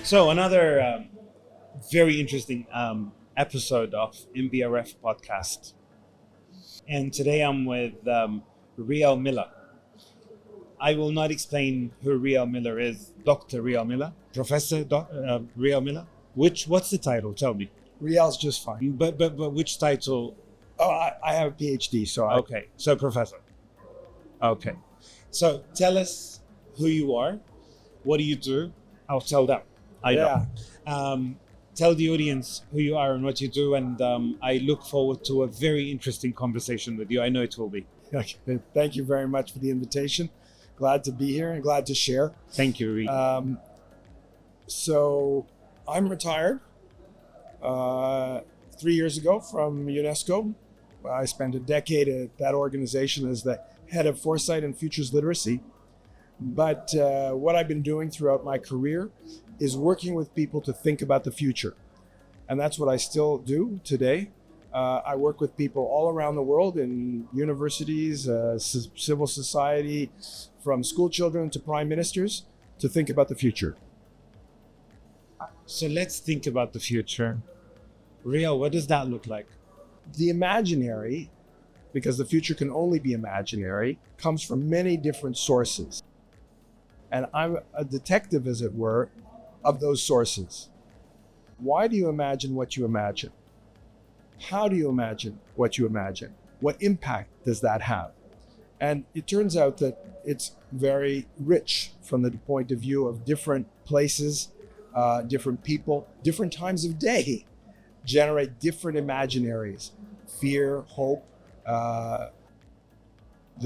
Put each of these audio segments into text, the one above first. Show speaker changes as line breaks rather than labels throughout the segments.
So another very interesting episode of MBRF podcast, and today I'm with Riel Miller. I will not explain who Riel Miller is. Dr. Riel Miller, Professor Riel Miller. What's the title? Tell me.
Riel's just fine.
But which title?
Oh, I have a PhD, so
Okay, so Professor. Okay, so tell us who you are. What do you do? I'll tell them. I know. Tell the audience who you are and what you do, and I look forward to a very interesting conversation with you. I know it will be.
Okay. Thank you very much for the invitation. Glad to be here and glad to share.
Thank you, Riel.
So I'm retired 3 years ago from UNESCO. I spent a decade at that organization as the head of Foresight and Futures Literacy. But what I've been doing throughout my career is working with people to think about the future. And that's what I still do today. I work with people all around the world in universities, civil society, from school children to prime ministers, to think about the future.
So let's think about the future. Riel, what does that look like?
The imaginary, because the future can only be imaginary, comes from many different sources. And I'm a detective, as it were, of those sources. Why do you imagine what you imagine? How do you imagine what you imagine? What impact does that have? And it turns out that it's very rich from the point of view of different places, different people, different times of day generate different imaginaries. Fear, hope, the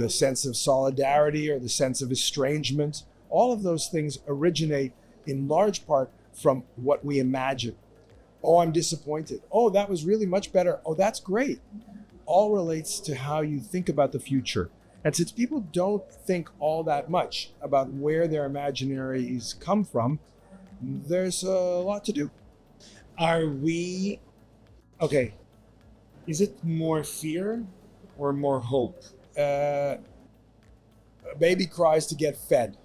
sense of solidarity or the sense of estrangement. All of those things originate in large part from what we imagine. Oh, I'm disappointed. Oh, that was really much better. Oh, that's great. All relates to how you think about the future. And since people don't think all that much about where their imaginaries come from, there's a lot to do.
Is it more fear or more hope?
A baby cries to get fed.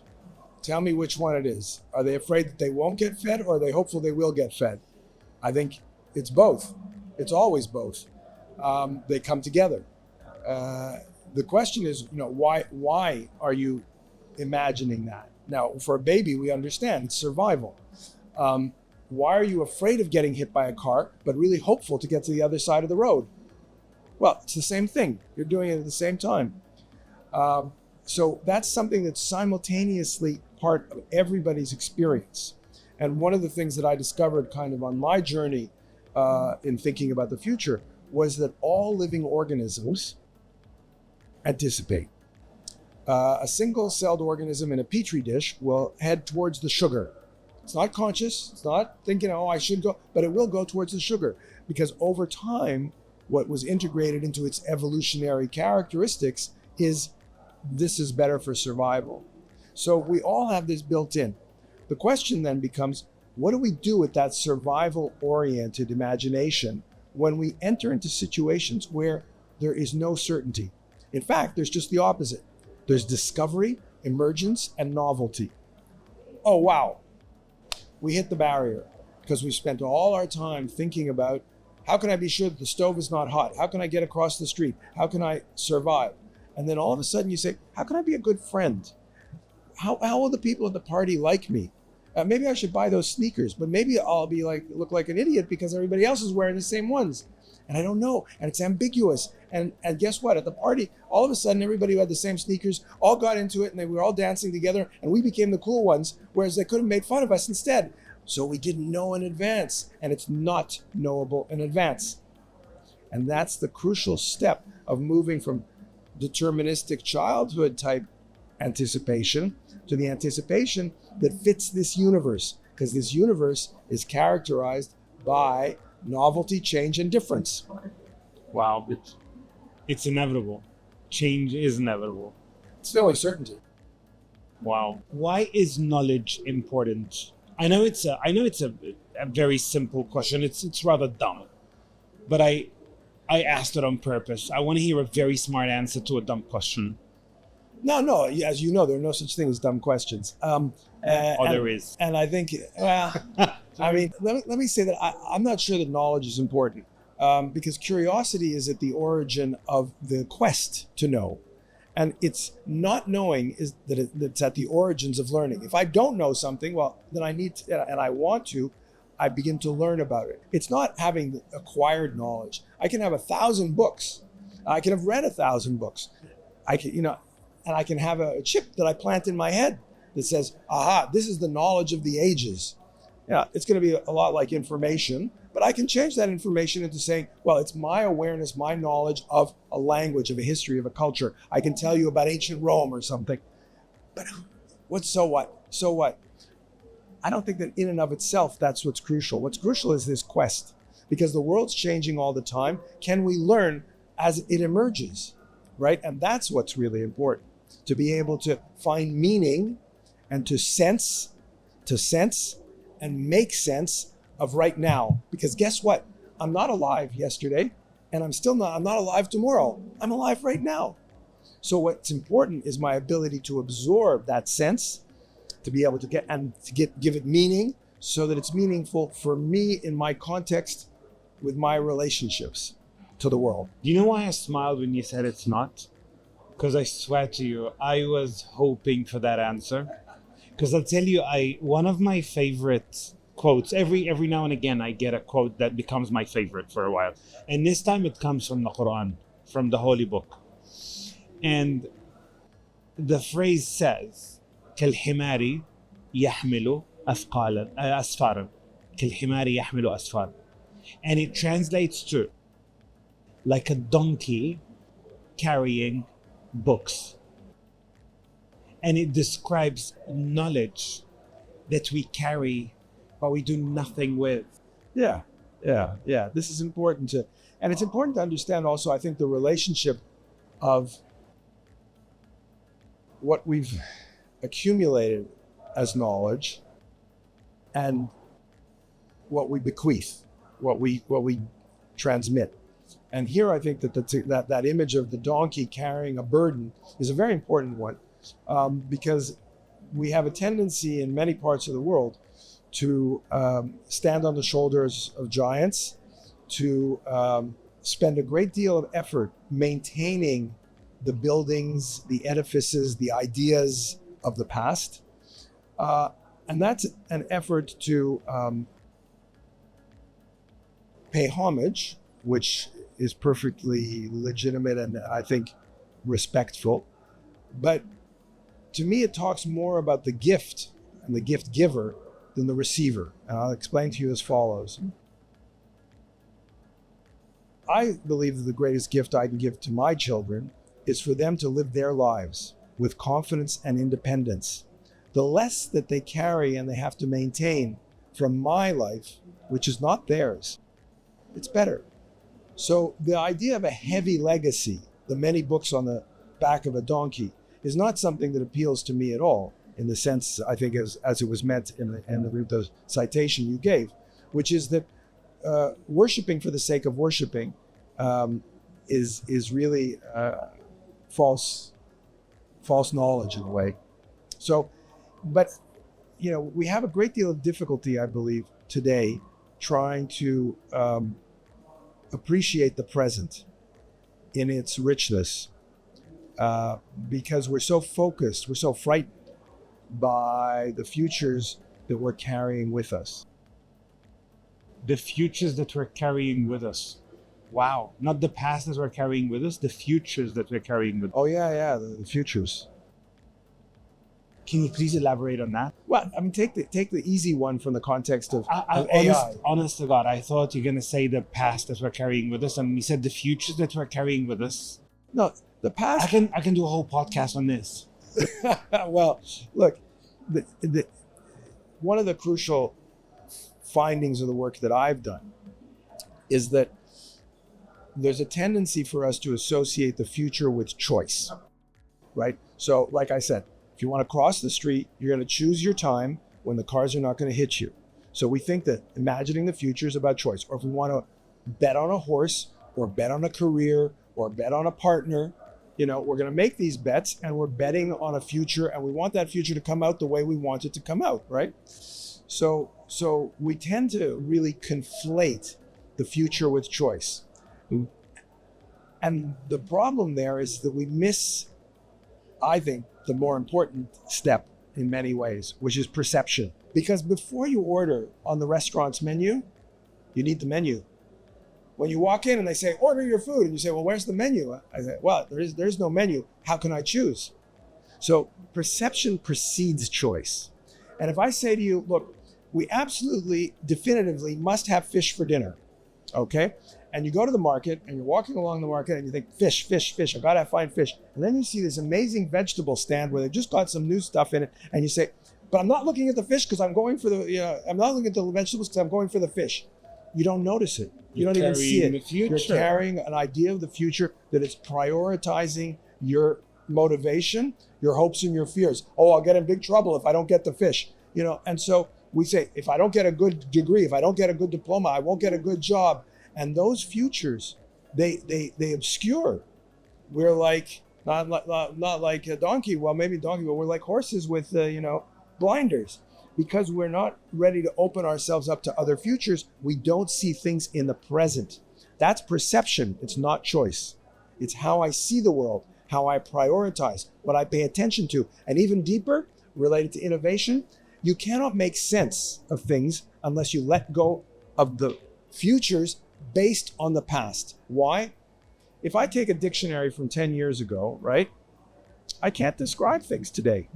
Tell me which one it is. Are they afraid that they won't get fed, or are they hopeful they will get fed? I think it's both. It's always both. They come together. The question is, why are you imagining that? Now, for a baby, we understand it's survival. Why are you afraid of getting hit by a car, but really hopeful to get to the other side of the road? Well, it's the same thing. You're doing it at the same time. So that's something that's simultaneously part of everybody's experience. And one of the things that I discovered kind of on my journey in thinking about the future was that all living organisms anticipate. A single-celled organism in a petri dish will head towards the sugar. It's not conscious. It's not thinking, I should go, but it will go towards the sugar, because over time, what was integrated into its evolutionary characteristics is this is better for survival. So we all have this built in. The question then becomes, what do we do with that survival-oriented imagination when we enter into situations where there is no certainty? In fact, there's just the opposite. There's discovery, emergence, and novelty. Oh, wow. We hit the barrier because we spent all our time thinking about, how can I be sure that the stove is not hot? How can I get across the street? How can I survive? And then all of a sudden you say, how can I be a good friend? How will the people at the party like me? Maybe I should buy those sneakers, but maybe I'll be look like an idiot because everybody else is wearing the same ones. And I don't know. And it's ambiguous. And guess what? At the party, all of a sudden, everybody who had the same sneakers all got into it, and they were all dancing together, and we became the cool ones, whereas they could have made fun of us instead. So we didn't know in advance, and it's not knowable in advance. And that's the crucial step of moving from deterministic childhood type anticipation to the anticipation that fits this universe, because this universe is characterized by novelty, change, and difference.
Wow, it's inevitable. Change is inevitable.
It's no uncertainty.
Wow. Why is knowledge important? I know it's a very simple question. It's rather dumb, but I asked it on purpose. I want to hear a very smart answer to a dumb question.
No. As you know, there are no such thing as dumb questions.
There is.
And I think, well, I mean, let me say that I'm not sure that knowledge is important, because curiosity is at the origin of the quest to know. And it's not knowing is that it's at the origins of learning. If I don't know something, well, then I need to, and I want to, I begin to learn about it. It's not having acquired knowledge. I can have 1,000 books. I can have read 1,000 books. I can, and I can have a chip that I plant in my head that says, aha, this is the knowledge of the ages. Yeah, it's going to be a lot like information, but I can change that information into saying, well, it's my awareness, my knowledge of a language, of a history, of a culture. I can tell you about ancient Rome or something. But so what? So what? I don't think that in and of itself, that's what's crucial. What's crucial is this quest, because the world's changing all the time. Can we learn as it emerges, right? And that's what's really important, to be able to find meaning and to sense and make sense of right now. Because guess what? I'm not alive yesterday, and I'm not alive tomorrow. I'm alive right now. So what's important is my ability to absorb that sense, to be able to give it meaning, so that it's meaningful for me in my context with my relationships to the world.
Do you know why I smiled when you said it's not? Because I swear to you, I was hoping for that answer. Because I'll tell you, one of my favorite quotes, every now and again I get a quote that becomes my favorite for a while. And this time it comes from the Quran, from the Holy Book. And the phrase says, كالحمار يحمل أسفارا كالحمار يحمل أسفارا. And it translates to like a donkey carrying books. And it describes knowledge that we carry but we do nothing with.
Yeah. This is important and it's important to understand also, I think, the relationship of what we've accumulated as knowledge and what we bequeath, what we transmit. And here I think that image of the donkey carrying a burden is a very important one, because we have a tendency in many parts of the world to stand on the shoulders of giants, to spend a great deal of effort maintaining the buildings, the edifices, the ideas of the past. And that's an effort to pay homage, which is perfectly legitimate and I think respectful. But to me, it talks more about the gift and the gift giver than the receiver. And I'll explain to you as follows. I believe that the greatest gift I can give to my children is for them to live their lives with confidence and independence. The less that they carry and they have to maintain from my life, which is not theirs, it's better. So the idea of a heavy legacy, the many books on the back of a donkey, is not something that appeals to me at all, in the sense, I think, as it was meant in the citation you gave, which is that worshiping for the sake of worshiping is really false knowledge in a way. So, but we have a great deal of difficulty, I believe, today trying to appreciate the present in its richness, because we're so focused, we're so frightened by the futures that we're carrying with us.
The futures that we're carrying with us. Wow. Not the past that we're carrying with us, the futures that we're carrying with us.
Oh, yeah, the futures.
Can you please elaborate on that?
Well, I mean, take the easy one from the context of AI.
Honest to God, I thought you're going to say the past that we're carrying with us, and you said the futures that we're carrying with us.
No, the past.
I can do a whole podcast on this.
Well, look, one of the crucial findings of the work that I've done is that there's a tendency for us to associate the future with choice, right? So, like I said, if you want to cross the street, you're going to choose your time when the cars are not going to hit you. So we think that imagining the future is about choice. Or if we want to bet on a horse or bet on a career or bet on a partner, we're going to make these bets, and we're betting on a future, and we want that future to come out the way we want it to come out, right? So we tend to really conflate the future with choice. And the problem there is that we miss, I think, the more important step in many ways, which is perception. Because before you order on the restaurant's menu, you need the menu. When you walk in and they say, order your food, and you say, well, where's the menu? I say, well, there's no menu. How can I choose? So perception precedes choice. And if I say to you, look, we absolutely, definitively must have fish for dinner, okay? And you go to the market and you're walking along the market and you think, fish, fish, fish, I gotta find fish. And then you see this amazing vegetable stand where they just got some new stuff in it. And you say, but I'm not looking at the fish because I'm going for the, I'm not looking at the vegetables because I'm going for the fish. You don't notice it. You don't even see it. You're carrying an idea of the future that is prioritizing your motivation, your hopes and your fears. Oh, I'll get in big trouble if I don't get the fish. And so we say, if I don't get a good degree, if I don't get a good diploma, I won't get a good job. And those futures, they obscure. We're like, not like a donkey. Well, maybe a donkey, but we're like horses with, blinders. Because we're not ready to open ourselves up to other futures, we don't see things in the present. That's perception. It's not choice. It's how I see the world, how I prioritize, what I pay attention to. And even deeper, related to innovation, you cannot make sense of things unless you let go of the futures based on the past. Why? If I take a dictionary from 10 years ago, right, I can't describe things today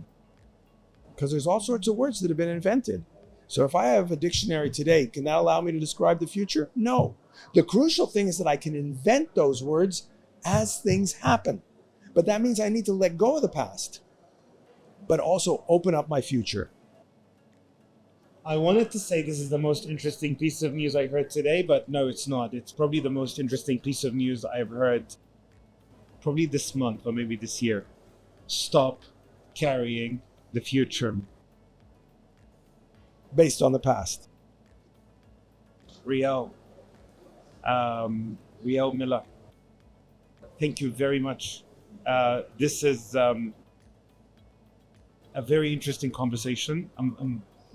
because there's all sorts of words that have been invented. So if I have a dictionary today, can that allow me to describe the future? No. The crucial thing is that I can invent those words as things happen. But that means I need to let go of the past, but also open up my future.
I wanted to say this is the most interesting piece of news I heard today, but no, it's not. It's probably the most interesting piece of news I've heard probably this month or maybe this year. Stop carrying the future
based on the past.
Riel Miller, thank you very much. This is a very interesting conversation.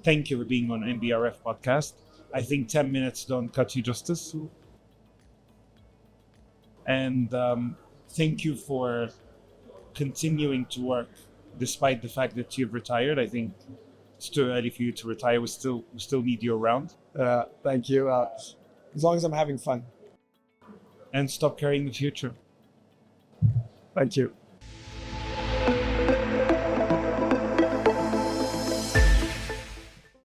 Thank you for being on MBRF podcast. I think 10 minutes don't cut you justice. And thank you for continuing to work despite the fact that you've retired. I think it's too early for you to retire. We still need you around.
Thank you. As long as I'm having fun.
And stop carrying the future.
Thank you.